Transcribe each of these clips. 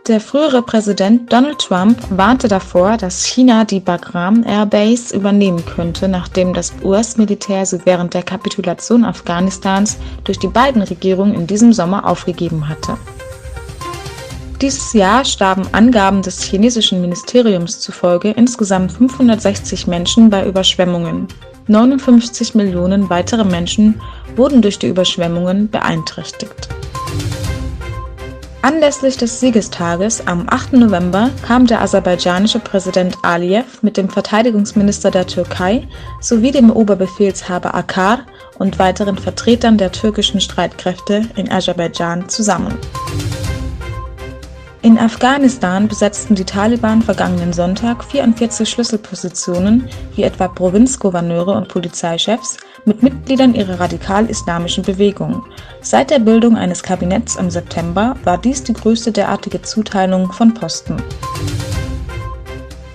Der frühere Präsident Donald Trump warnte davor, dass China die Bagram Air Base übernehmen könnte, nachdem das US-Militär sie während der Kapitulation Afghanistans durch die Biden-Regierung in diesem Sommer aufgegeben hatte. Dieses Jahr starben Angaben des chinesischen Ministeriums zufolge insgesamt 560 Menschen bei Überschwemmungen. 59 Millionen weitere Menschen wurden durch die Überschwemmungen beeinträchtigt. Anlässlich des Siegestages am 8. November kam der aserbaidschanische Präsident Aliyev mit dem Verteidigungsminister der Türkei sowie dem Oberbefehlshaber Akar und weiteren Vertretern der türkischen Streitkräfte in Aserbaidschan zusammen. In Afghanistan besetzten die Taliban vergangenen Sonntag 44 Schlüsselpositionen, wie etwa Provinzgouverneure und Polizeichefs, mit Mitgliedern ihrer radikal-islamischen Bewegung. Seit der Bildung eines Kabinetts im September war dies die größte derartige Zuteilung von Posten.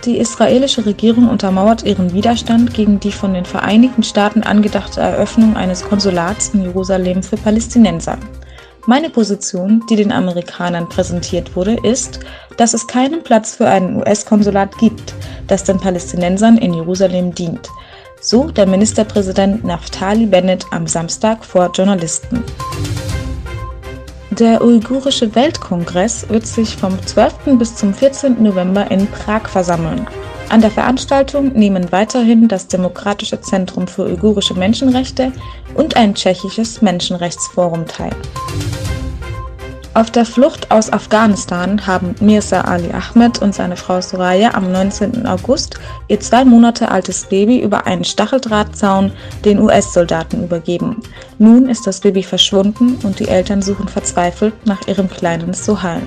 Die israelische Regierung untermauert ihren Widerstand gegen die von den Vereinigten Staaten angedachte Eröffnung eines Konsulats in Jerusalem für Palästinenser. Meine Position, die den Amerikanern präsentiert wurde, ist, dass es keinen Platz für ein US-Konsulat gibt, das den Palästinensern in Jerusalem dient. So der Ministerpräsident Naftali Bennett am Samstag vor Journalisten. Der Uigurische Weltkongress wird sich vom 12. bis zum 14. November in Prag versammeln. An der Veranstaltung nehmen weiterhin das Demokratische Zentrum für uigurische Menschenrechte und ein tschechisches Menschenrechtsforum teil. Auf der Flucht aus Afghanistan haben Mirza Ali Ahmed und seine Frau Soraya am 19. August ihr 2 Monate altes Baby über einen Stacheldrahtzaun den US-Soldaten übergeben. Nun ist das Baby verschwunden und die Eltern suchen verzweifelt nach ihrem kleinen Sohail.